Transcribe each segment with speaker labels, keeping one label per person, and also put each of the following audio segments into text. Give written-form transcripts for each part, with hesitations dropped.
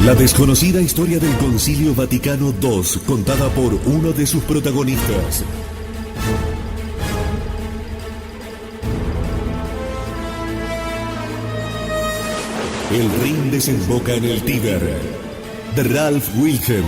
Speaker 1: La desconocida historia del Concilio Vaticano II, contada por uno de sus protagonistas. El Rin desemboca en el Tíber, de Ralph Wilhelm.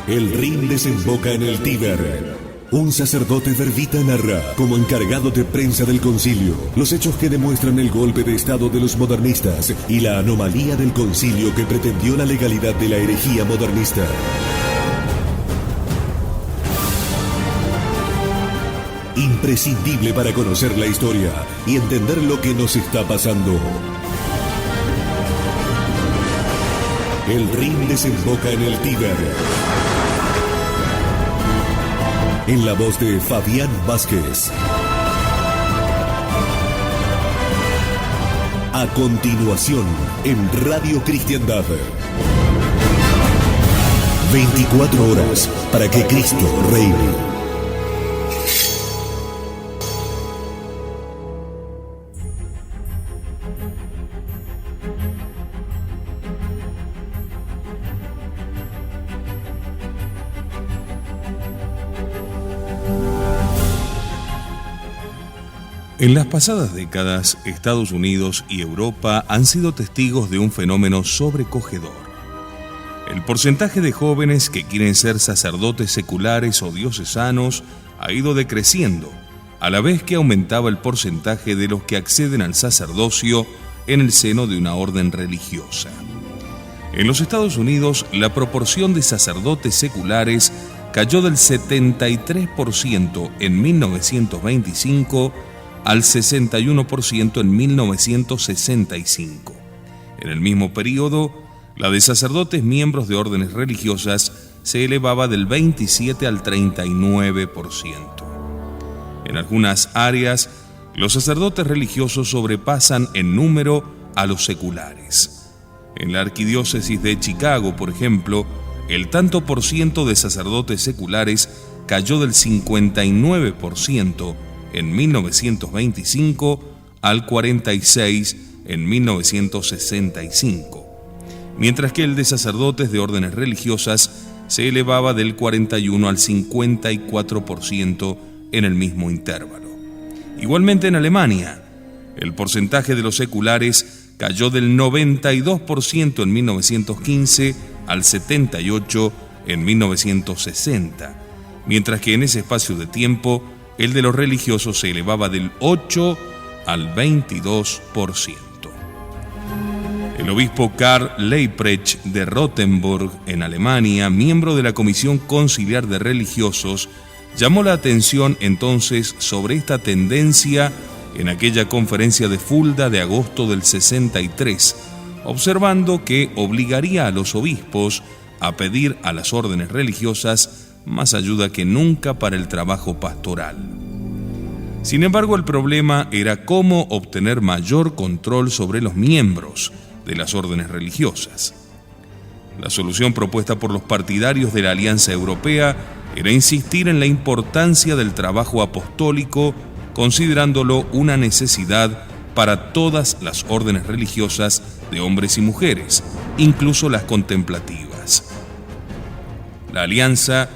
Speaker 1: El Rin desemboca en el Tíber. Un sacerdote verbita narra, como encargado de prensa del concilio, los hechos que demuestran el golpe de estado de los modernistas y la anomalía del concilio que pretendió la legalidad de la herejía modernista. Imprescindible para conocer la historia y entender lo que nos está pasando. El Rin desemboca en el Tíber. En la voz de Fabián Vázquez. A continuación, en Radio Cristiandad. 24 horas para que Cristo reine.
Speaker 2: En las pasadas décadas, Estados Unidos y Europa han sido testigos de un fenómeno sobrecogedor. El porcentaje de jóvenes que quieren ser sacerdotes seculares o diocesanos ha ido decreciendo, a la vez que aumentaba el porcentaje de los que acceden al sacerdocio en el seno de una orden religiosa. En los Estados Unidos, la proporción de sacerdotes seculares cayó del 73% en 1925 al 61% en 1965. En el mismo periodo, la de sacerdotes miembros de órdenes religiosas se elevaba del 27 al 39%. En algunas áreas, los sacerdotes religiosos sobrepasan en número a los seculares. En la arquidiócesis de Chicago, por ejemplo, el tanto por ciento de sacerdotes seculares cayó del 59% en 1925 al 46% en 1965, mientras que el de sacerdotes de órdenes religiosas se elevaba del 41 al 54% en el mismo intervalo. Igualmente en Alemania, el porcentaje de los seculares cayó del 92% en 1915 al 78% en 1960, mientras que en ese espacio de tiempo el de los religiosos se elevaba del 8 al 22%. El obispo Karl Leiprecht de Rottenburg, en Alemania, miembro de la Comisión Conciliar de Religiosos, llamó la atención entonces sobre esta tendencia en aquella conferencia de Fulda de agosto del 63, observando que obligaría a los obispos a pedir a las órdenes religiosas más ayuda que nunca para el trabajo pastoral. Sin embargo, el problema era cómo obtener mayor control sobre los miembros de las órdenes religiosas. La solución propuesta por los partidarios de la Alianza Europea era insistir en la importancia del trabajo apostólico, considerándolo una necesidad para todas las órdenes religiosas de hombres y mujeres, incluso las contemplativas. La Alianza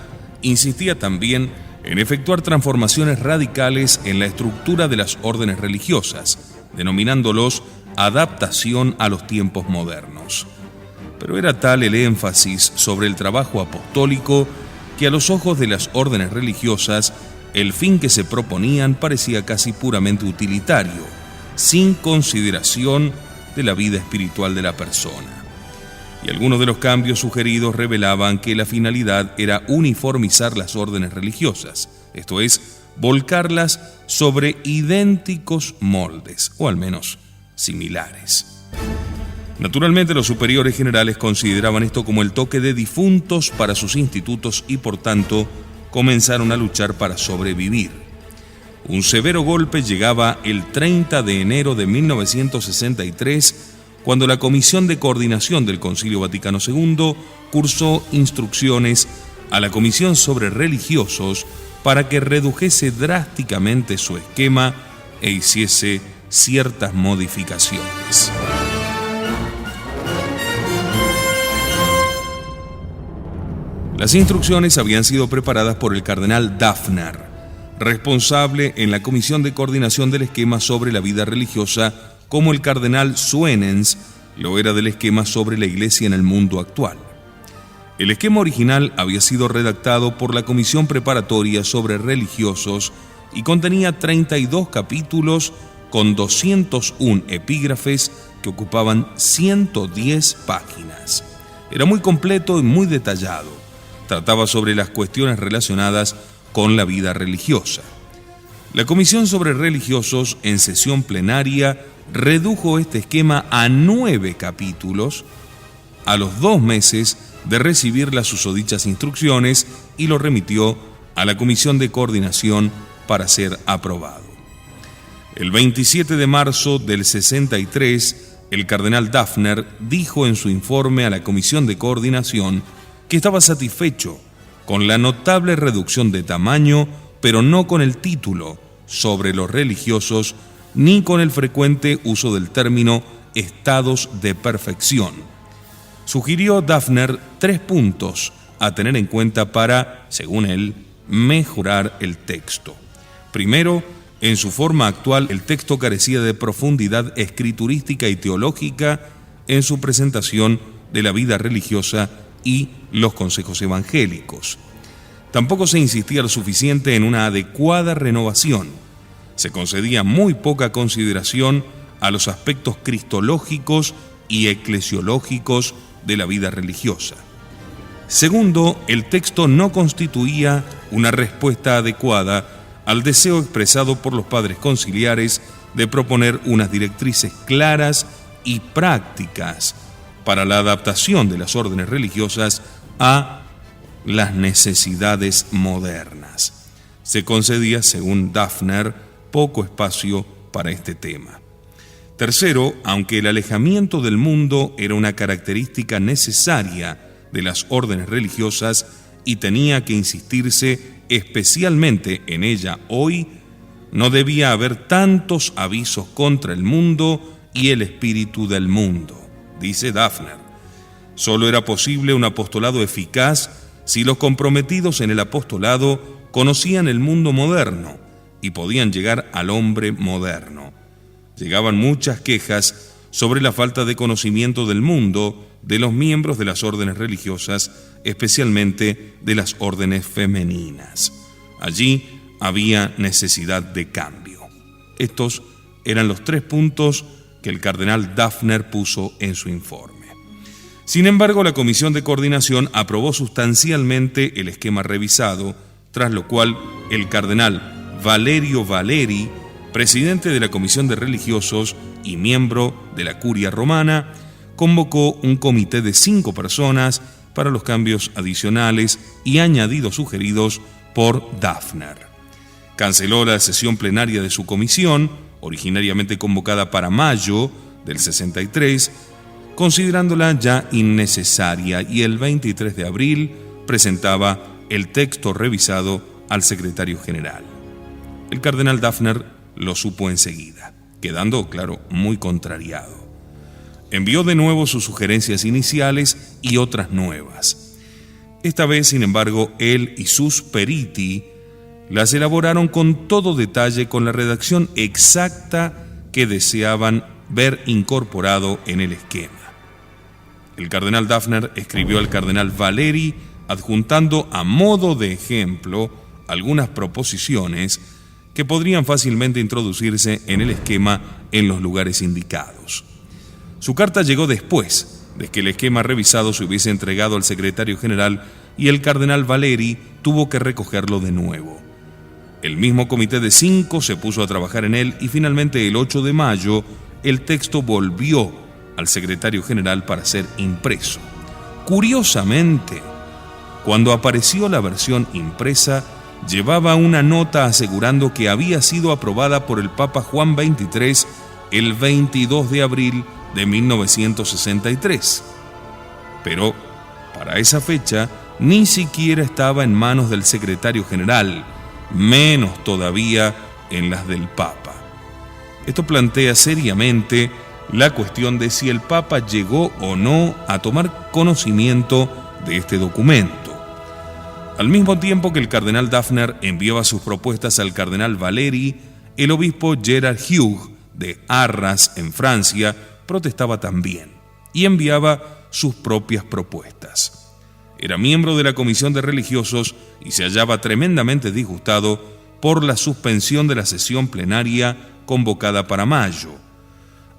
Speaker 2: insistía también en efectuar transformaciones radicales en la estructura de las órdenes religiosas, denominándolos adaptación a los tiempos modernos. Pero era tal el énfasis sobre el trabajo apostólico que a los ojos de las órdenes religiosas el fin que se proponían parecía casi puramente utilitario, sin consideración de la vida espiritual de la persona. Y algunos de los cambios sugeridos revelaban que la finalidad era uniformizar las órdenes religiosas, esto es, volcarlas sobre idénticos moldes, o al menos similares. Naturalmente, los superiores generales consideraban esto como el toque de difuntos para sus institutos y, por tanto, comenzaron a luchar para sobrevivir. Un severo golpe llegaba el 30 de enero de 1963, cuando la Comisión de Coordinación del Concilio Vaticano II cursó instrucciones a la Comisión sobre Religiosos para que redujese drásticamente su esquema e hiciese ciertas modificaciones. Las instrucciones habían sido preparadas por el cardenal Dafner, responsable en la Comisión de Coordinación del Esquema sobre la Vida Religiosa, como el cardenal Suenens lo era del esquema sobre la Iglesia en el mundo actual. El esquema original había sido redactado por la Comisión Preparatoria sobre Religiosos y contenía 32 capítulos con 201 epígrafes que ocupaban 110 páginas. Era muy completo y muy detallado. Trataba sobre las cuestiones relacionadas con la vida religiosa. La Comisión sobre Religiosos, en sesión plenaria, redujo este esquema a 9 capítulos a los 2 meses de recibir las susodichas instrucciones y lo remitió a la Comisión de Coordinación para ser aprobado. El 27 de marzo del 63, el cardenal Dafner dijo en su informe a la Comisión de Coordinación que estaba satisfecho con la notable reducción de tamaño, pero no con el título sobre los religiosos, ni con el frecuente uso del término estados de perfección. Sugirió Dafner 3 puntos a tener en cuenta para, según él, mejorar el texto. Primero, en su forma actual, el texto carecía de profundidad escriturística y teológica en su presentación de la vida religiosa y los consejos evangélicos. Tampoco se insistía lo suficiente en una adecuada renovación. Se concedía muy poca consideración a los aspectos cristológicos y eclesiológicos de la vida religiosa. Segundo, el texto no constituía una respuesta adecuada al deseo expresado por los padres conciliares de proponer unas directrices claras y prácticas para la adaptación de las órdenes religiosas a las necesidades modernas. Se concedía, según Dafner, poco espacio para este tema. Tercero, aunque el alejamiento del mundo era una característica necesaria de las órdenes religiosas y tenía que insistirse especialmente en ella hoy, no debía haber tantos avisos contra el mundo y el espíritu del mundo. Dice Dafner, solo era posible un apostolado eficaz si los comprometidos en el apostolado conocían el mundo moderno y podían llegar al hombre moderno. Llegaban muchas quejas sobre la falta de conocimiento del mundo de los miembros de las órdenes religiosas, especialmente de las órdenes femeninas. Allí había necesidad de cambio. Estos eran los 3 puntos que el cardenal Dafner puso en su informe. Sin embargo, la Comisión de Coordinación aprobó sustancialmente el esquema revisado, tras lo cual el cardenal Valerio Valeri, presidente de la Comisión de Religiosos y miembro de la Curia Romana, convocó un comité de 5 personas para los cambios adicionales y añadidos sugeridos por Dafner. Canceló la sesión plenaria de su comisión, originariamente convocada para mayo del 63, considerándola ya innecesaria, y el 23 de abril presentaba el texto revisado al secretario general. El cardenal Dafner lo supo enseguida, quedando, claro, muy contrariado. Envió de nuevo sus sugerencias iniciales y otras nuevas. Esta vez, sin embargo, él y sus periti las elaboraron con todo detalle, con la redacción exacta que deseaban ver incorporado en el esquema. El cardenal Dafner escribió al cardenal Valeri adjuntando a modo de ejemplo algunas proposiciones que podrían fácilmente introducirse en el esquema en los lugares indicados. Su carta llegó después de que el esquema revisado se hubiese entregado al secretario general y el cardenal Valeri tuvo que recogerlo de nuevo. El mismo comité de 5 se puso a trabajar en él y finalmente el 8 de mayo el texto volvió al secretario general para ser impreso. Curiosamente, cuando apareció la versión impresa, llevaba una nota asegurando que había sido aprobada por el Papa Juan XXIII el 22 de abril de 1963. Pero para esa fecha ni siquiera estaba en manos del secretario general, menos todavía en las del Papa. Esto plantea seriamente la cuestión de si el Papa llegó o no a tomar conocimiento de este documento. Al mismo tiempo que el cardenal Dafner enviaba sus propuestas al cardenal Valéry, el obispo Gerard Hughes de Arras, en Francia, protestaba también y enviaba sus propias propuestas. Era miembro de la Comisión de Religiosos y se hallaba tremendamente disgustado por la suspensión de la sesión plenaria convocada para mayo.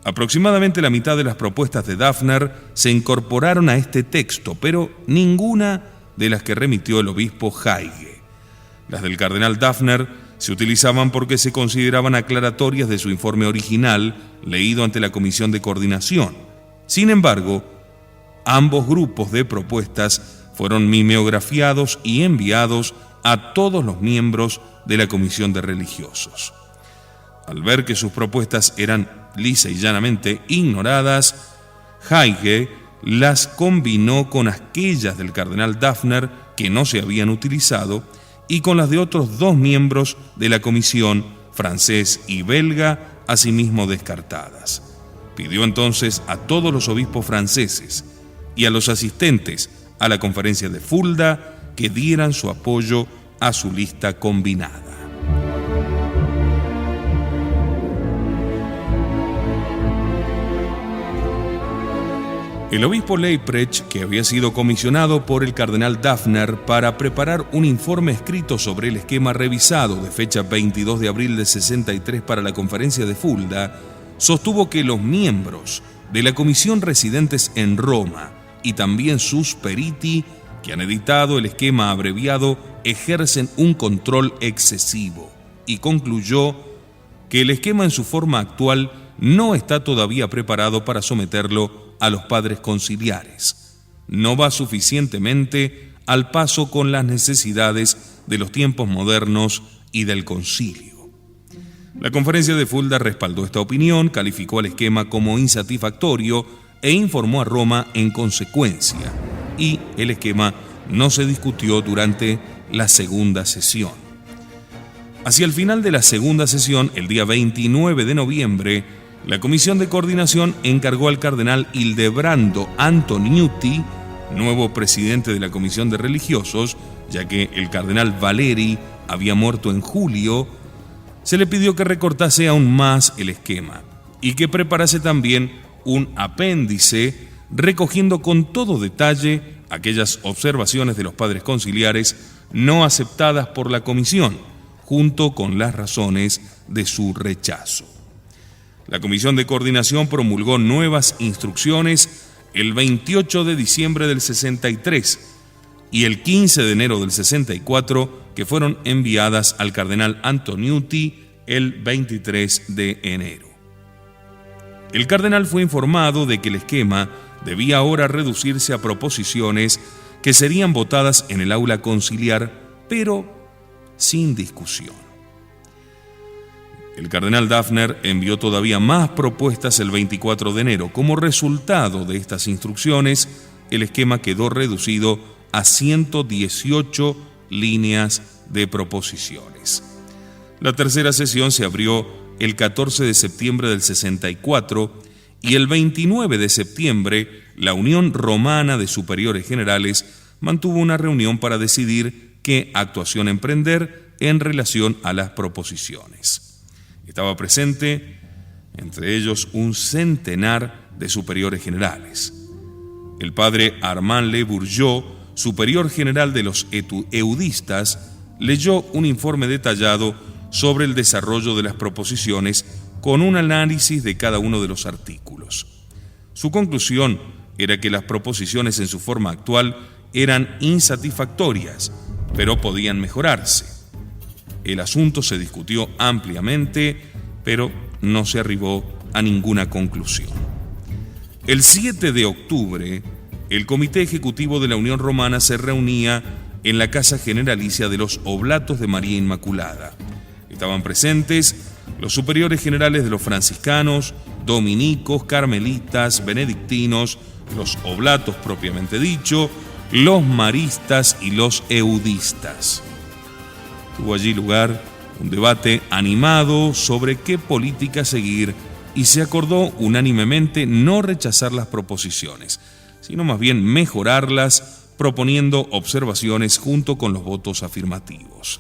Speaker 2: Aproximadamente la mitad de las propuestas de Dafner se incorporaron a este texto, pero ninguna de las que remitió el obispo Haige. Las del cardenal Dafner se utilizaban porque se consideraban aclaratorias de su informe original leído ante la Comisión de Coordinación. Sin embargo, ambos grupos de propuestas fueron mimeografiados y enviados a todos los miembros de la Comisión de Religiosos. Al ver que sus propuestas eran lisa y llanamente ignoradas, Haige las combinó con aquellas del cardenal Dafner que no se habían utilizado y con las de otros dos miembros de la comisión, francés y belga, asimismo descartadas. Pidió entonces a todos los obispos franceses y a los asistentes a la conferencia de Fulda que dieran su apoyo a su lista combinada. El obispo Leiprecht, que había sido comisionado por el cardenal Dafner para preparar un informe escrito sobre el esquema revisado de fecha 22 de abril de 63 para la conferencia de Fulda, sostuvo que los miembros de la comisión residentes en Roma y también sus periti que han editado el esquema abreviado ejercen un control excesivo y concluyó que el esquema en su forma actual no está todavía preparado para someterlo a los padres conciliares. No va suficientemente al paso con las necesidades de los tiempos modernos y del concilio. La conferencia de Fulda respaldó esta opinión, calificó el esquema como insatisfactorio e informó a Roma en consecuencia, y el esquema no se discutió durante la segunda sesión. Hacia el final de la segunda sesión, el día 29 de noviembre, la Comisión de Coordinación encargó al cardenal Ildebrando Antoniuti, nuevo presidente de la Comisión de Religiosos, ya que el cardenal Valéry había muerto en julio, se le pidió que recortase aún más el esquema y que preparase también un apéndice recogiendo con todo detalle aquellas observaciones de los padres conciliares no aceptadas por la Comisión, junto con las razones de su rechazo. La Comisión de Coordinación promulgó nuevas instrucciones el 28 de diciembre del 63 y el 15 de enero del 64, que fueron enviadas al cardenal Antoniuti el 23 de enero. El cardenal fue informado de que el esquema debía ahora reducirse a proposiciones que serían votadas en el aula conciliar, pero sin discusión. El cardenal Dafner envió todavía más propuestas el 24 de enero. Como resultado de estas instrucciones, el esquema quedó reducido a 118 líneas de proposiciones. La tercera sesión se abrió el 14 de septiembre del 64 y el 29 de septiembre la Unión Romana de Superiores Generales mantuvo una reunión para decidir qué actuación emprender en relación a las proposiciones. Estaba presente, entre ellos, un centenar de superiores generales. El padre Armand Le Bourgeot, superior general de los eudistas, leyó un informe detallado sobre el desarrollo de las proposiciones con un análisis de cada uno de los artículos. Su conclusión era que las proposiciones en su forma actual eran insatisfactorias, pero podían mejorarse. El asunto se discutió ampliamente, pero no se arribó a ninguna conclusión. El 7 de octubre, el Comité Ejecutivo de la Unión Romana se reunía en la Casa Generalicia de los Oblatos de María Inmaculada. Estaban presentes los superiores generales de los franciscanos, dominicos, carmelitas, benedictinos, los oblatos propiamente dicho, los maristas y los eudistas. Tuvo allí lugar un debate animado sobre qué política seguir y se acordó unánimemente no rechazar las proposiciones, sino más bien mejorarlas, proponiendo observaciones junto con los votos afirmativos.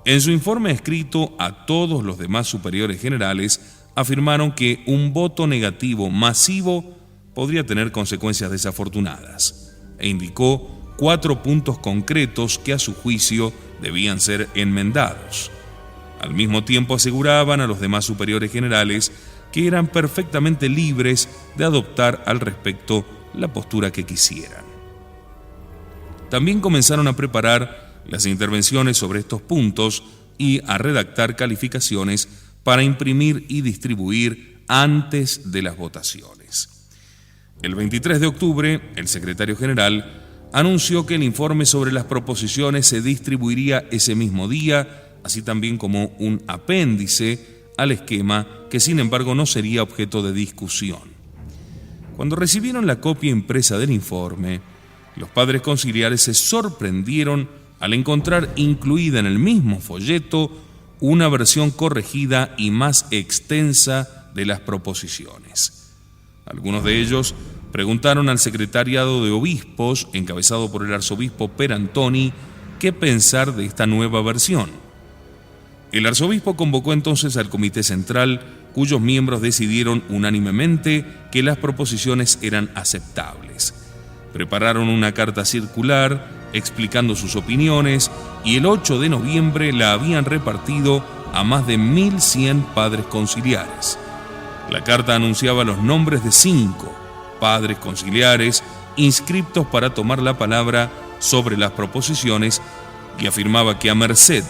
Speaker 2: En su informe escrito a todos los demás superiores generales, afirmaron que un voto negativo masivo podría tener consecuencias desafortunadas, e indicó 4 puntos concretos que a su juicio debían ser enmendados. Al mismo tiempo aseguraban a los demás superiores generales que eran perfectamente libres de adoptar al respecto la postura que quisieran. También comenzaron a preparar las intervenciones sobre estos puntos y a redactar calificaciones para imprimir y distribuir antes de las votaciones. El 23 de octubre, el secretario general anunció que el informe sobre las proposiciones se distribuiría ese mismo día, así también como un apéndice al esquema que sin embargo no sería objeto de discusión. Cuando recibieron la copia impresa del informe, los padres conciliares se sorprendieron al encontrar incluida en el mismo folleto una versión corregida y más extensa de las proposiciones. Algunos de ellos preguntaron al secretariado de obispos, encabezado por el arzobispo Perantoni, qué pensar de esta nueva versión. El arzobispo convocó entonces al comité central, cuyos miembros decidieron unánimemente que las proposiciones eran aceptables. Prepararon una carta circular explicando sus opiniones y el 8 de noviembre la habían repartido a más de 1.100 padres conciliares. La carta anunciaba los nombres de 5 padres conciliares inscriptos para tomar la palabra sobre las proposiciones y afirmaba que a merced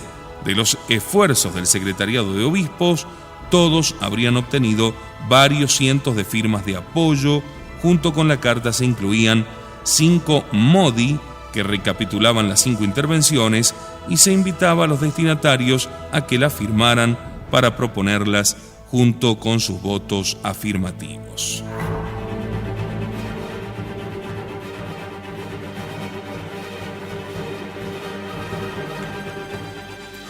Speaker 2: de los esfuerzos del secretariado de obispos, todos habrían obtenido varios cientos de firmas de apoyo. Junto con la carta se incluían 5 modi que recapitulaban las 5 intervenciones y se invitaba a los destinatarios a que la firmaran para proponerlas junto con sus votos afirmativos.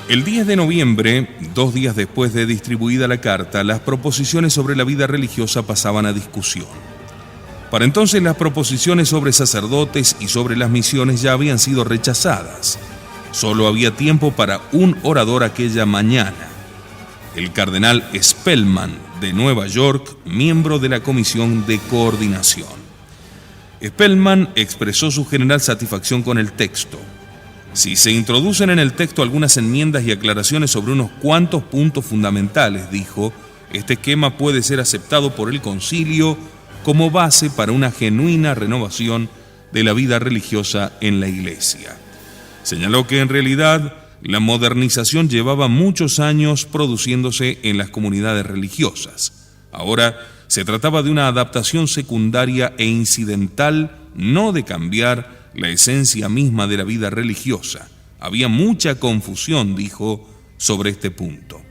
Speaker 2: El 10 de noviembre, 2 días después de distribuida la carta, las proposiciones sobre la vida religiosa pasaban a discusión. Para entonces las proposiciones sobre sacerdotes y sobre las misiones ya habían sido rechazadas. Solo había tiempo para un orador aquella mañana, el cardenal Spellman de Nueva York, miembro de la Comisión de Coordinación. Spellman expresó su general satisfacción con el texto. Si se introducen en el texto algunas enmiendas y aclaraciones sobre unos cuantos puntos fundamentales, dijo, este esquema puede ser aceptado por el concilio como base para una genuina renovación de la vida religiosa en la Iglesia. Señaló que en realidad la modernización llevaba muchos años produciéndose en las comunidades religiosas. Ahora se trataba de una adaptación secundaria e incidental, no de cambiar la esencia misma de la vida religiosa. Había mucha confusión, dijo, sobre este punto.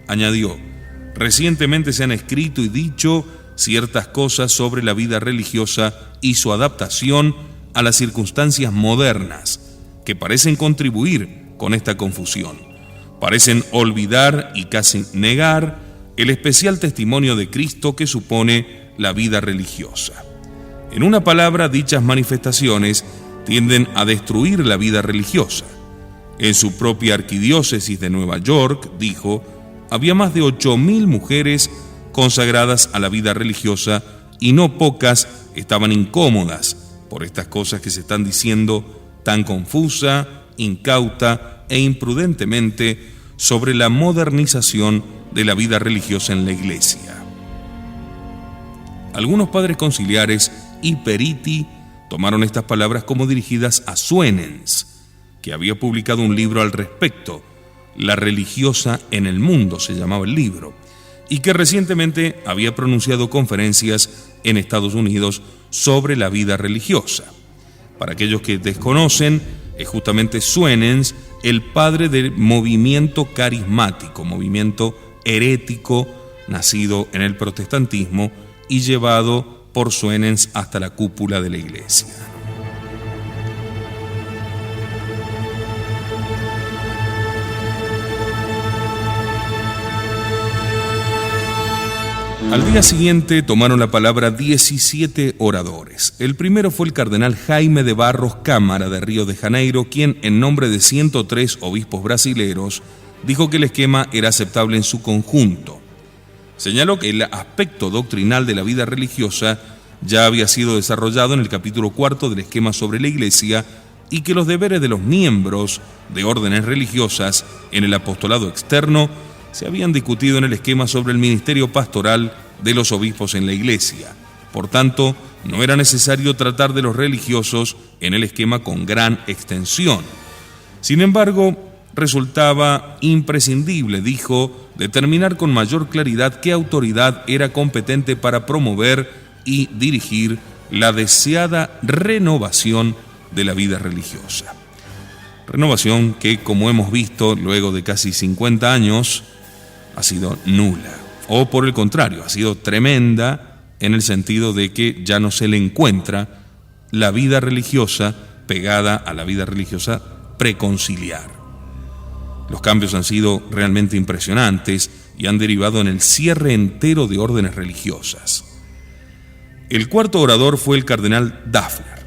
Speaker 2: Añadió, recientemente se han escrito y dicho ciertas cosas sobre la vida religiosa y su adaptación a las circunstancias modernas, que parecen contribuir con esta confusión. Parecen olvidar y casi negar el especial testimonio de Cristo que supone la vida religiosa. En una palabra, dichas manifestaciones tienden a destruir la vida religiosa. En su propia arquidiócesis de Nueva York, dijo, había más de 8.000 mujeres consagradas a la vida religiosa y no pocas estaban incómodas por estas cosas que se están diciendo tan confusa, incauta e imprudentemente sobre la modernización de la vida religiosa en la Iglesia. Algunos padres conciliares y periti tomaron estas palabras como dirigidas a Suenens, que había publicado un libro al respecto, La religiosa en el mundo se llamaba el libro, y que recientemente había pronunciado conferencias en Estados Unidos sobre la vida religiosa. Para aquellos que desconocen, es justamente Suenens el padre del movimiento carismático, movimiento herético nacido en el protestantismo y llevado por Suenens hasta la cúpula de la Iglesia. Al día siguiente tomaron la palabra 17 oradores. El primero fue el cardenal Jaime de Barros Cámara de Río de Janeiro, quien, en nombre de 103 obispos brasileros, dijo que el esquema era aceptable en su conjunto. Señaló que el aspecto doctrinal de la vida religiosa ya había sido desarrollado en el capítulo 4 del esquema sobre la Iglesia y que los deberes de los miembros de órdenes religiosas en el apostolado externo se habían discutido en el esquema sobre el ministerio pastoral de los obispos en la Iglesia. Por tanto, no era necesario tratar de los religiosos en el esquema con gran extensión. Sin embargo, resultaba imprescindible, dijo, determinar con mayor claridad qué autoridad era competente para promover y dirigir la deseada renovación de la vida religiosa. Renovación que, como hemos visto, luego de casi 50 años, ha sido nula. O por el contrario, ha sido tremenda en el sentido de que ya no se le encuentra la vida religiosa pegada a la vida religiosa preconciliar. Los cambios han sido realmente impresionantes y han derivado en el cierre entero de órdenes religiosas. El cuarto orador fue el cardenal Dafner,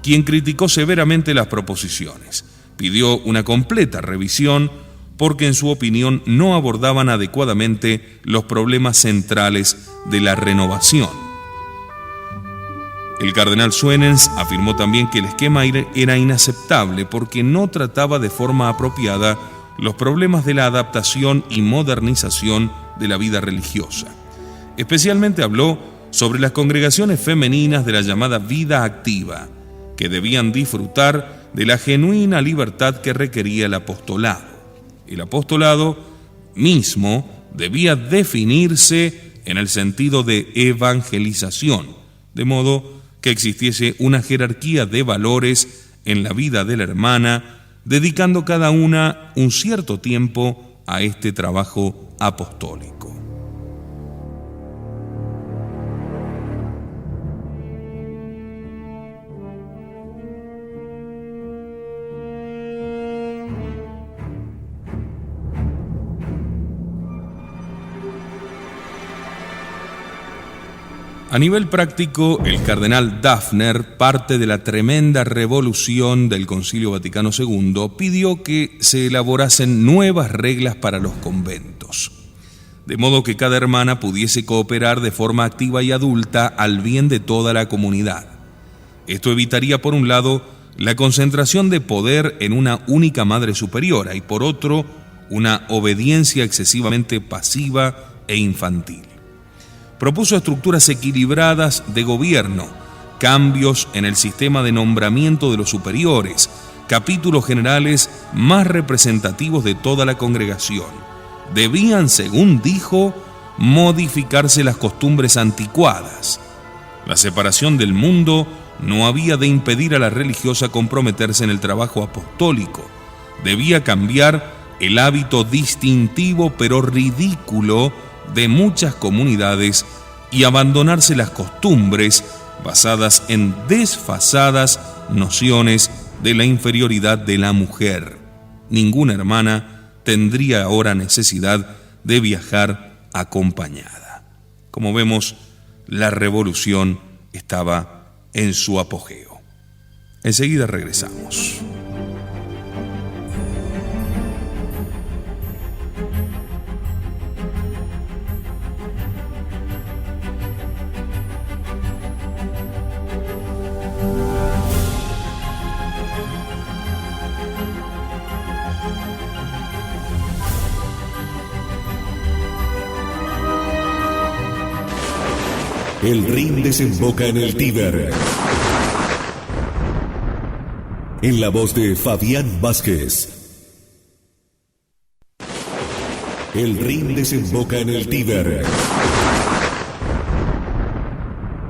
Speaker 2: quien criticó severamente las proposiciones. Pidió una completa revisión porque en su opinión no abordaban adecuadamente los problemas centrales de la renovación. El cardenal Suenens afirmó también que el esquema era inaceptable porque no trataba de forma apropiada los problemas de la adaptación y modernización de la vida religiosa. Especialmente habló sobre las congregaciones femeninas de la llamada vida activa, que debían disfrutar de la genuina libertad que requería el apostolado. El apostolado mismo debía definirse en el sentido de evangelización, de modo que existiese una jerarquía de valores en la vida de la hermana, dedicando cada una un cierto tiempo a este trabajo apostólico. A nivel práctico, el cardenal Dafner, parte de la tremenda revolución del Concilio Vaticano II, pidió que se elaborasen nuevas reglas para los conventos, de modo que cada hermana pudiese cooperar de forma activa y adulta al bien de toda la comunidad. Esto evitaría, por un lado, la concentración de poder en una única madre superiora y, por otro, una obediencia excesivamente pasiva e infantil. Propuso estructuras equilibradas de gobierno, cambios en el sistema de nombramiento de los superiores, capítulos generales más representativos de toda la congregación. Debían, según dijo, modificarse las costumbres anticuadas. La separación del mundo no había de impedir a la religiosa comprometerse en el trabajo apostólico. Debía cambiar el hábito distintivo pero ridículo de muchas comunidades y abandonarse las costumbres basadas en desfasadas nociones de la inferioridad de la mujer. Ninguna hermana tendría ahora necesidad de viajar acompañada. Como vemos, la revolución estaba en su apogeo. Enseguida regresamos.
Speaker 1: El Rin desemboca en el Tíber. En la voz de Fabián Vázquez. El Rin desemboca en el Tíber.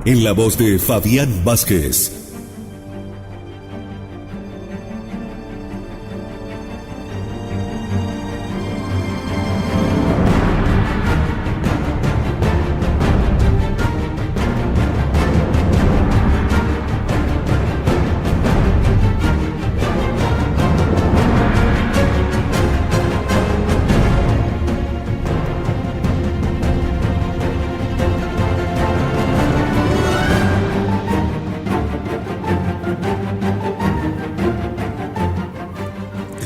Speaker 1: En la voz de Fabián Vázquez.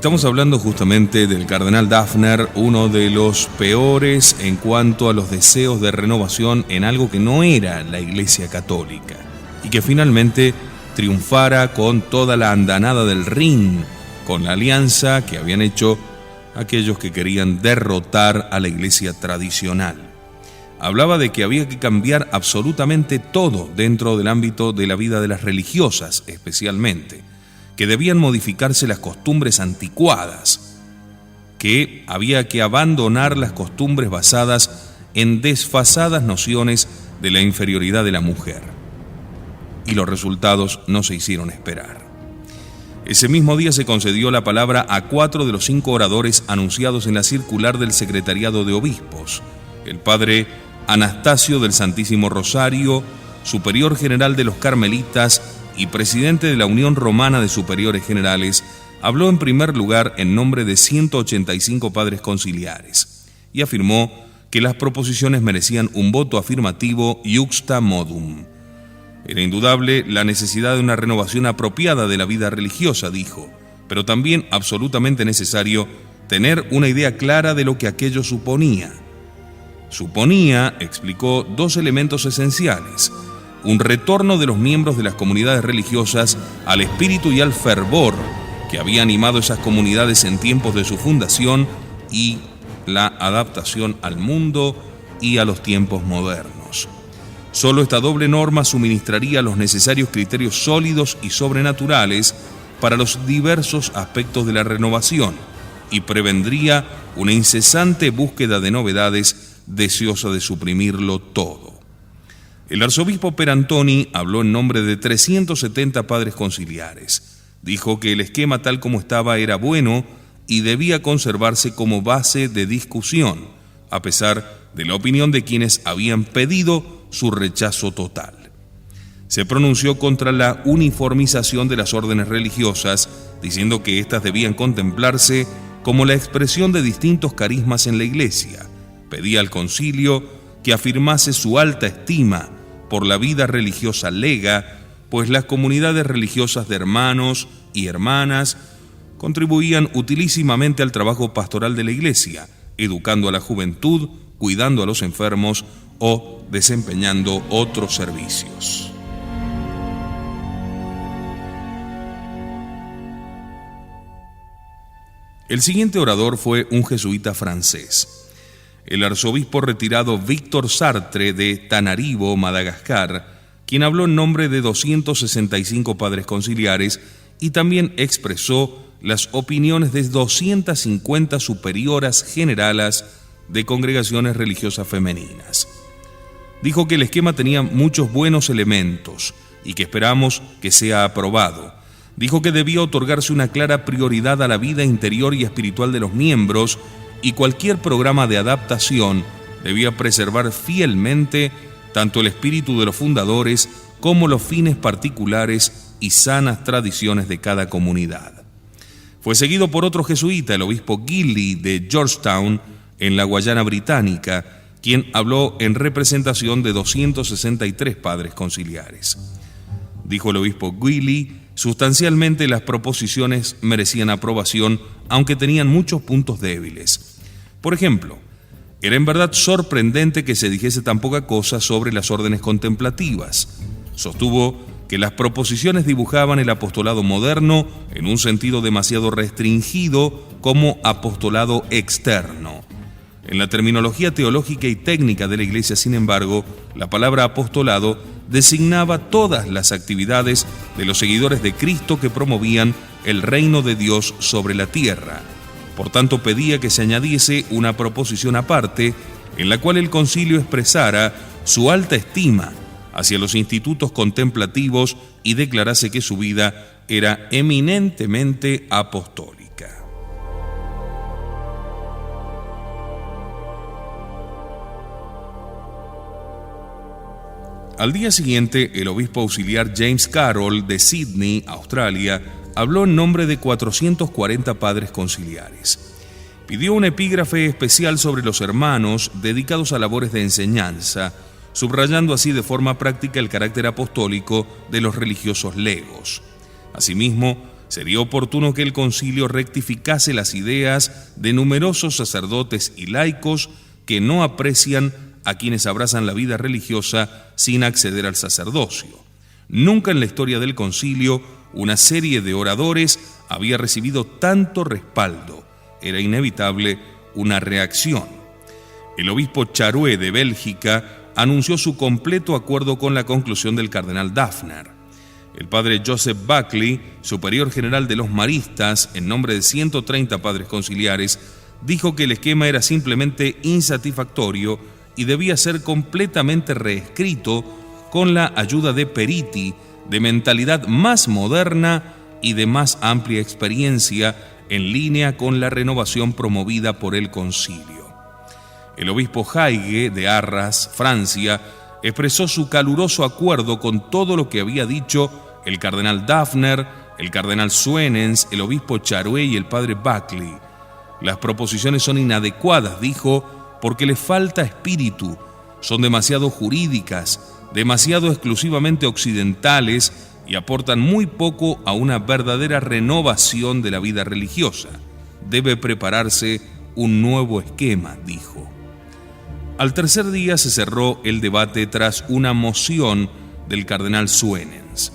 Speaker 2: Estamos hablando justamente del cardenal Dafner, uno de los peores en cuanto a los deseos de renovación en algo que no era la Iglesia Católica, y que finalmente triunfara con toda la andanada del Rin, con la alianza que habían hecho aquellos que querían derrotar a la Iglesia tradicional. Hablaba de que había que cambiar absolutamente todo dentro del ámbito de la vida de las religiosas, especialmente, que debían modificarse las costumbres anticuadas, que había que abandonar las costumbres basadas en desfasadas nociones de la inferioridad de la mujer. Y los resultados no se hicieron esperar. Ese mismo día se concedió la palabra a 4 de los 5 oradores anunciados en la circular del Secretariado de Obispos: el padre Anastasio del Santísimo Rosario, superior general de los Carmelitas y presidente de la Unión Romana de Superiores Generales, habló en primer lugar en nombre de 185 padres conciliares y afirmó que las proposiciones merecían un voto afirmativo iuxta modum. Era indudable la necesidad de una renovación apropiada de la vida religiosa, dijo, pero también absolutamente necesario tener una idea clara de lo que aquello suponía. Suponía, explicó, 2 elementos esenciales: un retorno de los miembros de las comunidades religiosas al espíritu y al fervor que había animado esas comunidades en tiempos de su fundación, y la adaptación al mundo y a los tiempos modernos. Solo esta doble norma suministraría los necesarios criterios sólidos y sobrenaturales para los diversos aspectos de la renovación y prevendría una incesante búsqueda de novedades deseosa de suprimirlo todo. El arzobispo Perantoni habló en nombre de 370 padres conciliares. Dijo que el esquema tal como estaba era bueno y debía conservarse como base de discusión, a pesar de la opinión de quienes habían pedido su rechazo total. Se pronunció contra la uniformización de las órdenes religiosas, diciendo que éstas debían contemplarse como la expresión de distintos carismas en la Iglesia. Pedía al concilio que afirmase su alta estima por la vida religiosa lega, pues las comunidades religiosas de hermanos y hermanas contribuían utilísimamente al trabajo pastoral de la Iglesia, educando a la juventud, cuidando a los enfermos o desempeñando otros servicios. El siguiente orador fue un jesuita francés, el arzobispo retirado Víctor Sartre de Tanarivo, Madagascar, quien habló en nombre de 265 padres conciliares y también expresó las opiniones de 250 superioras generalas de congregaciones religiosas femeninas. Dijo que el esquema tenía muchos buenos elementos y que esperamos que sea aprobado. Dijo que debía otorgarse una clara prioridad a la vida interior y espiritual de los miembros, y cualquier programa de adaptación debía preservar fielmente tanto el espíritu de los fundadores como los fines particulares y sanas tradiciones de cada comunidad. Fue seguido por otro jesuita, el obispo Gilly de Georgetown, en la Guayana Británica, quien habló en representación de 263 padres conciliares. Dijo el obispo Gilly: sustancialmente las proposiciones merecían aprobación, aunque tenían muchos puntos débiles. Por ejemplo, era en verdad sorprendente que se dijese tan poca cosa sobre las órdenes contemplativas. Sostuvo que las proposiciones dibujaban el apostolado moderno en un sentido demasiado restringido como apostolado externo. En la terminología teológica y técnica de la Iglesia, sin embargo, la palabra apostolado designaba todas las actividades de los seguidores de Cristo que promovían el reino de Dios sobre la tierra. Por tanto, pedía que se añadiese una proposición aparte en la cual el concilio expresara su alta estima hacia los institutos contemplativos y declarase que su vida era eminentemente apostólica. Al día siguiente, el obispo auxiliar James Carroll de Sydney, Australia, habló en nombre de 440 padres conciliares. Pidió un epígrafe especial sobre los hermanos dedicados a labores de enseñanza, subrayando así de forma práctica el carácter apostólico de los religiosos legos. Asimismo, sería oportuno que el concilio rectificase las ideas de numerosos sacerdotes y laicos que no aprecian a quienes abrazan la vida religiosa sin acceder al sacerdocio. Nunca en la historia del concilio una serie de oradores había recibido tanto respaldo. Era inevitable una reacción. El obispo Charouet de Bélgica anunció su completo acuerdo con la conclusión del cardenal Dafner. El padre Joseph Buckley, superior general de los maristas, en nombre de 130 padres conciliares, dijo que el esquema era simplemente insatisfactorio y debía ser completamente reescrito con la ayuda de periti, de mentalidad más moderna y de más amplia experiencia, en línea con la renovación promovida por el concilio. El obispo Haigué de Arras, Francia, expresó su caluroso acuerdo con todo lo que había dicho el cardenal Dafner, el cardenal Suenens, el obispo Charouet y el padre Buckley. Las proposiciones son inadecuadas, dijo, porque les falta espíritu, son demasiado jurídicas, demasiado exclusivamente occidentales y aportan muy poco a una verdadera renovación de la vida religiosa. Debe prepararse un nuevo esquema, dijo. Al tercer día se cerró el debate tras una moción del cardenal Suenens.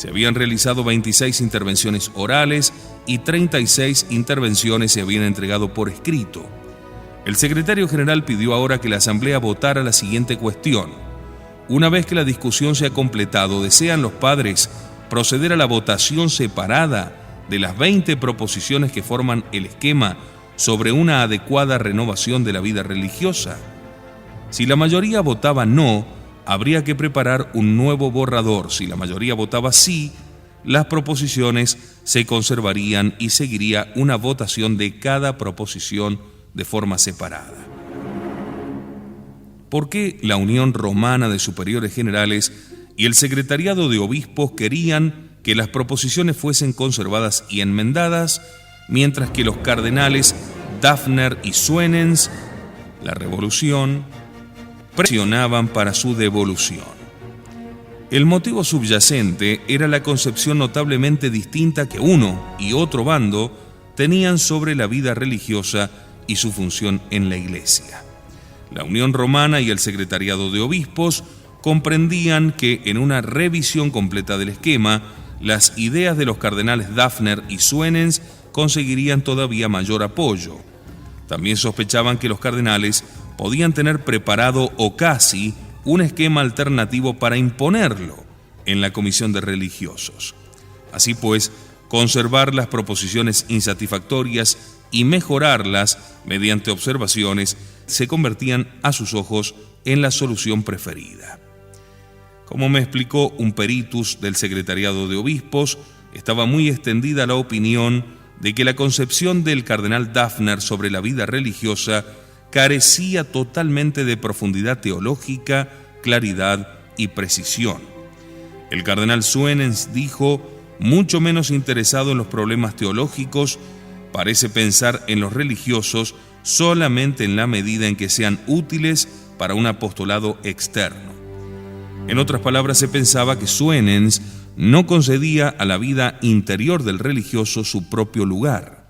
Speaker 2: Se habían realizado 26 intervenciones orales y 36 intervenciones se habían entregado por escrito. El secretario general pidió ahora que la asamblea votara la siguiente cuestión. Una vez que la discusión se ha completado, ¿desean los padres proceder a la votación separada de las 20 proposiciones que forman el esquema sobre una adecuada renovación de la vida religiosa? Si la mayoría votaba no, habría que preparar un nuevo borrador. Si la mayoría votaba sí, las proposiciones se conservarían y seguiría una votación de cada proposición de forma separada. ¿Por qué la Unión Romana de Superiores Generales y el Secretariado de Obispos querían que las proposiciones fuesen conservadas y enmendadas, mientras que los cardenales Dafner y Suenens, la Revolución, presionaban para su devolución? El motivo subyacente era la concepción notablemente distinta que uno y otro bando tenían sobre la vida religiosa y su función en la Iglesia. La Unión Romana y el Secretariado de Obispos comprendían que en una revisión completa del esquema, las ideas de los cardenales Dafner y Suenens conseguirían todavía mayor apoyo. También sospechaban que los cardenales podían tener preparado o casi un esquema alternativo para imponerlo en la Comisión de Religiosos. Así pues, conservar las proposiciones insatisfactorias y mejorarlas mediante observaciones se convertían a sus ojos en la solución preferida. Como me explicó un peritus del Secretariado de Obispos, estaba muy extendida la opinión de que la concepción del cardenal Dafner sobre la vida religiosa carecía totalmente de profundidad teológica, claridad y precisión. El cardenal Suenens dijo, mucho menos interesado en los problemas teológicos, parece pensar en los religiosos solamente en la medida en que sean útiles para un apostolado externo. En otras palabras, se pensaba que Suenens no concedía a la vida interior del religioso su propio lugar.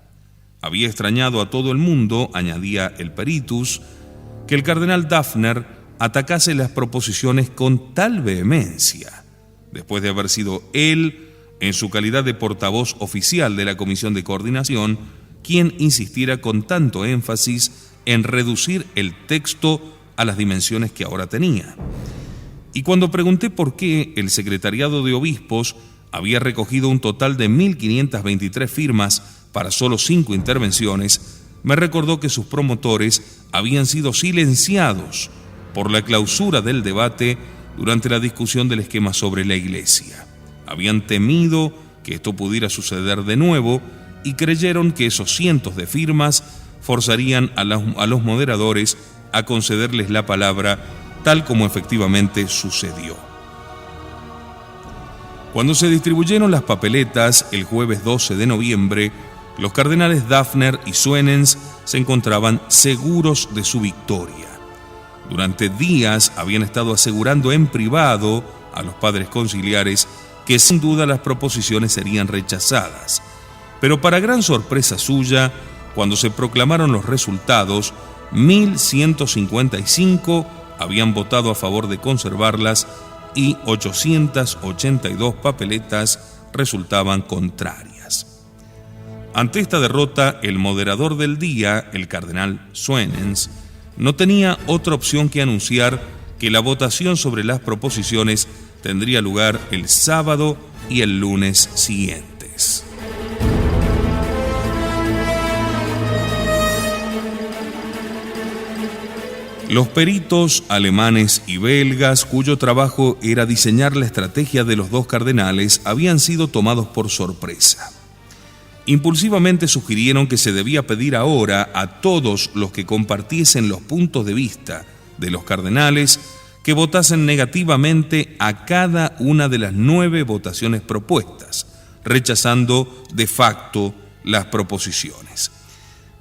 Speaker 2: Había extrañado a todo el mundo, añadía el peritus, que el cardenal Dafner atacase las proposiciones con tal vehemencia, después de haber sido él, en su calidad de portavoz oficial de la Comisión de Coordinación, quien insistiera con tanto énfasis en reducir el texto a las dimensiones que ahora tenía. Y cuando pregunté por qué el Secretariado de Obispos había recogido un total de 1.523 firmas para solo 5 intervenciones, me recordó que sus promotores habían sido silenciados por la clausura del debate durante la discusión del esquema sobre la Iglesia. Habían temido que esto pudiera suceder de nuevo y creyeron que esos cientos de firmas forzarían a los moderadores a concederles la palabra, tal como efectivamente sucedió. Cuando se distribuyeron las papeletas el jueves 12 de noviembre, los cardenales Dafner y Suenens se encontraban seguros de su victoria. Durante días habían estado asegurando en privado a los padres conciliares que sin duda las proposiciones serían rechazadas. Pero para gran sorpresa suya, cuando se proclamaron los resultados, 1.155 habían votado a favor de conservarlas y 882 papeletas resultaban contrarias. Ante esta derrota, el moderador del día, el cardenal Suenens, no tenía otra opción que anunciar que la votación sobre las proposiciones tendría lugar el sábado y el lunes siguientes. Los peritos alemanes y belgas, cuyo trabajo era diseñar la estrategia de los dos cardenales, habían sido tomados por sorpresa. Impulsivamente sugirieron que se debía pedir ahora a todos los que compartiesen los puntos de vista de los cardenales que votasen negativamente a cada una de las 9 votaciones propuestas, rechazando de facto las proposiciones.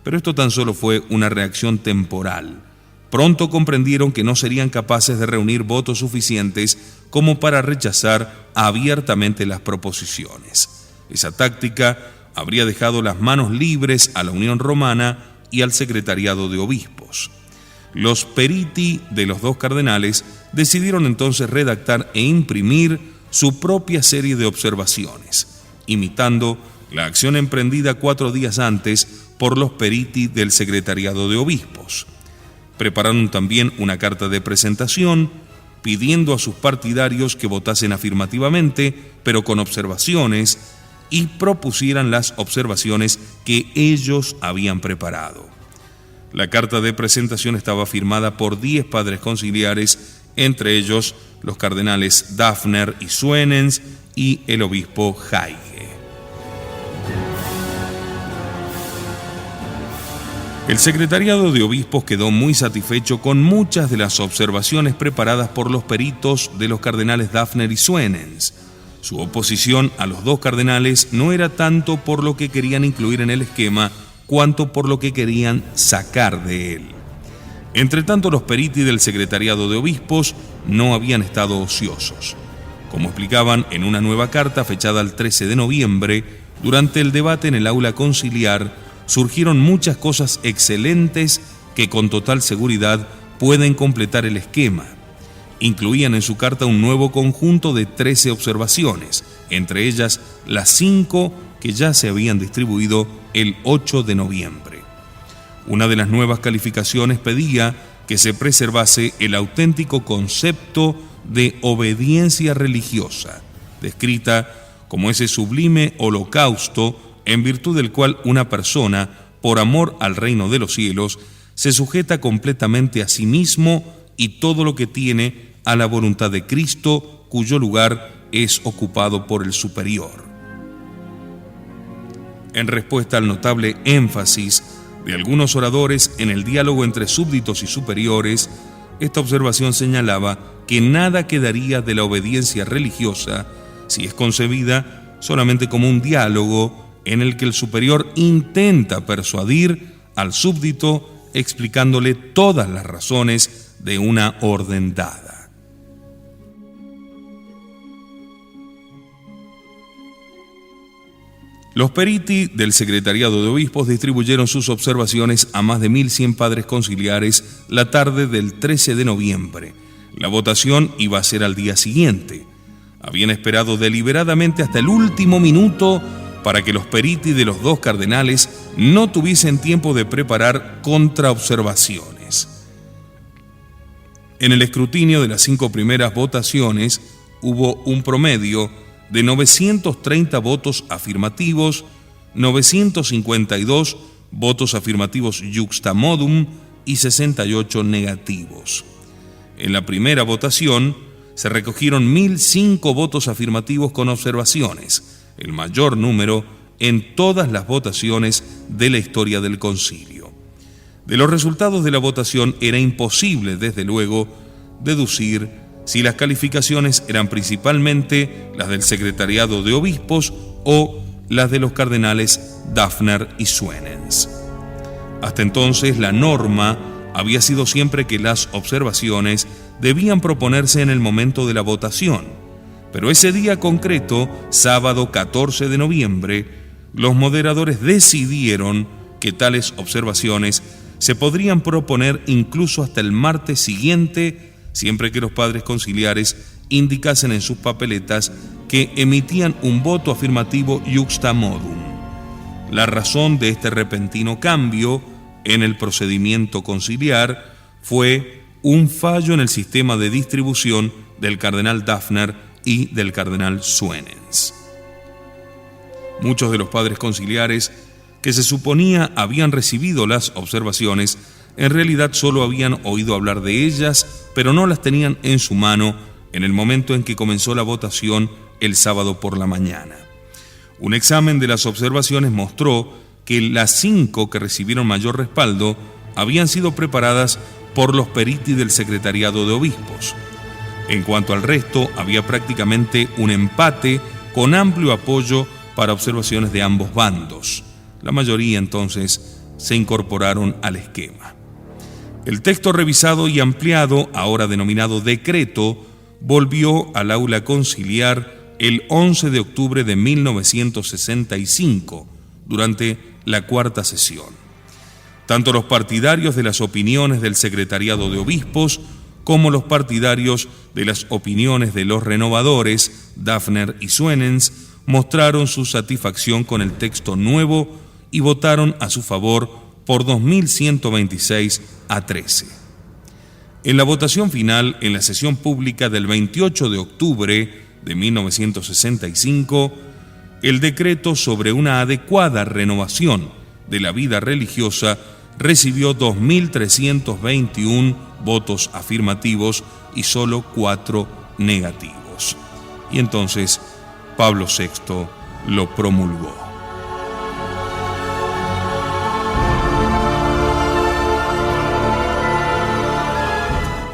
Speaker 2: Pero esto tan solo fue una reacción temporal. Pronto comprendieron que no serían capaces de reunir votos suficientes como para rechazar abiertamente las proposiciones. Esa táctica habría dejado las manos libres a la Unión Romana y al Secretariado de Obispos. Los periti de los dos cardenales decidieron entonces redactar e imprimir su propia serie de observaciones, imitando la acción emprendida 4 días antes por los periti del Secretariado de Obispos. Prepararon también una carta de presentación pidiendo a sus partidarios que votasen afirmativamente, pero con observaciones, y propusieran las observaciones que ellos habían preparado. La carta de presentación estaba firmada por 10 padres conciliares, entre ellos los cardenales Dafner y Suenens y el obispo Haige. El Secretariado de Obispos quedó muy satisfecho con muchas de las observaciones preparadas por los peritos de los cardenales Dafner y Suenens. Su oposición a los dos cardenales no era tanto por lo que querían incluir en el esquema, cuanto por lo que querían sacar de él. Entretanto, los periti del Secretariado de Obispos no habían estado ociosos. Como explicaban en una nueva carta fechada el 13 de noviembre, durante el debate en el aula conciliar, surgieron muchas cosas excelentes que con total seguridad pueden completar el esquema. Incluían en su carta un nuevo conjunto de 13 observaciones, entre ellas las 5 que ya se habían distribuido el 8 de noviembre. Una de las nuevas calificaciones pedía que se preservase el auténtico concepto de obediencia religiosa, descrita como ese sublime holocausto en virtud del cual una persona, por amor al reino de los cielos, se sujeta completamente a sí mismo y todo lo que tiene a la voluntad de Cristo, cuyo lugar es ocupado por el superior. En respuesta al notable énfasis de algunos oradores en el diálogo entre súbditos y superiores, esta observación señalaba que nada quedaría de la obediencia religiosa si es concebida solamente como un diálogo en el que el superior intenta persuadir al súbdito explicándole todas las razones de una orden dada. Los periti del Secretariado de Obispos distribuyeron sus observaciones a más de 1.100 padres conciliares la tarde del 13 de noviembre. La votación iba a ser al día siguiente. Habían esperado deliberadamente hasta el último minuto para que los periti de los dos cardenales no tuviesen tiempo de preparar contraobservaciones. En el escrutinio de las 5 primeras votaciones hubo un promedio de 930 votos afirmativos, 952 votos afirmativos juxta modum y 68 negativos. En la primera votación se recogieron 1.005 votos afirmativos con observaciones, el mayor número en todas las votaciones de la historia del concilio. De los resultados de la votación era imposible, desde luego, deducir si las calificaciones eran principalmente las del Secretariado de Obispos o las de los cardenales Dafner y Suenens. Hasta entonces, la norma había sido siempre que las observaciones debían proponerse en el momento de la votación, Pero ese día concreto, sábado 14 de noviembre, los moderadores decidieron que tales observaciones se podrían proponer incluso hasta el martes siguiente, siempre que los padres conciliares indicasen en sus papeletas que emitían un voto afirmativo iuxta modum. La razón de este repentino cambio en el procedimiento conciliar fue un fallo en el sistema de distribución del cardenal Dafner y del cardenal Suenens. Muchos de los padres conciliares que se suponía habían recibido las observaciones, en realidad solo habían oído hablar de ellas, pero no las tenían en su mano en el momento en que comenzó la votación el sábado por la mañana. Un examen de las observaciones mostró que las 5 que recibieron mayor respaldo habían sido preparadas por los periti del Secretariado de Obispos. En cuanto al resto, había prácticamente un empate con amplio apoyo para observaciones de ambos bandos. La mayoría entonces se incorporaron al esquema. El texto revisado y ampliado, ahora denominado decreto, volvió al aula conciliar el 11 de octubre de 1965, durante la cuarta sesión. Tanto los partidarios de las opiniones del Secretariado de Obispos como los partidarios de las opiniones de los renovadores, Dafner y Suenens, mostraron su satisfacción con el texto nuevo y votaron a su favor por 2.126 a 13. En la votación final, en la sesión pública del 28 de octubre de 1965, el decreto sobre una adecuada renovación de la vida religiosa recibió 2.321 votos afirmativos y solo 4 negativos. Y entonces Pablo VI lo promulgó.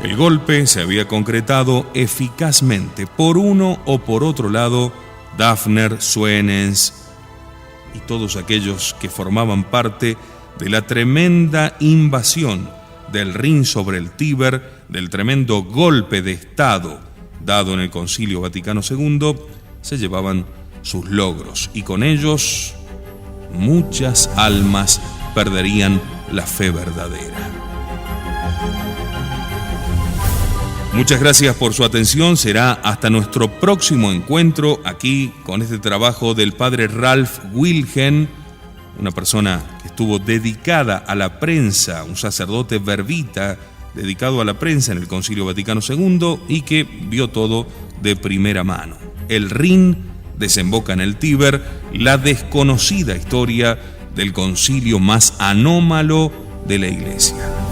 Speaker 2: El golpe se había concretado eficazmente. Por uno o por otro lado, Dafner, Suenens y todos aquellos que formaban parte de la tremenda invasión del Rin sobre el Tíber, del tremendo golpe de Estado dado en el Concilio Vaticano II, se llevaban sus logros y con ellos muchas almas perderían la fe verdadera. Muchas gracias por su atención. Será hasta nuestro próximo encuentro aquí con este trabajo del padre Ralph Wilhelm, una persona que estuvo dedicada a la prensa, un sacerdote verbita dedicado a la prensa en el Concilio Vaticano II y que vio todo de primera mano. El Rin desemboca en el Tíber, la desconocida historia del concilio más anómalo de la Iglesia.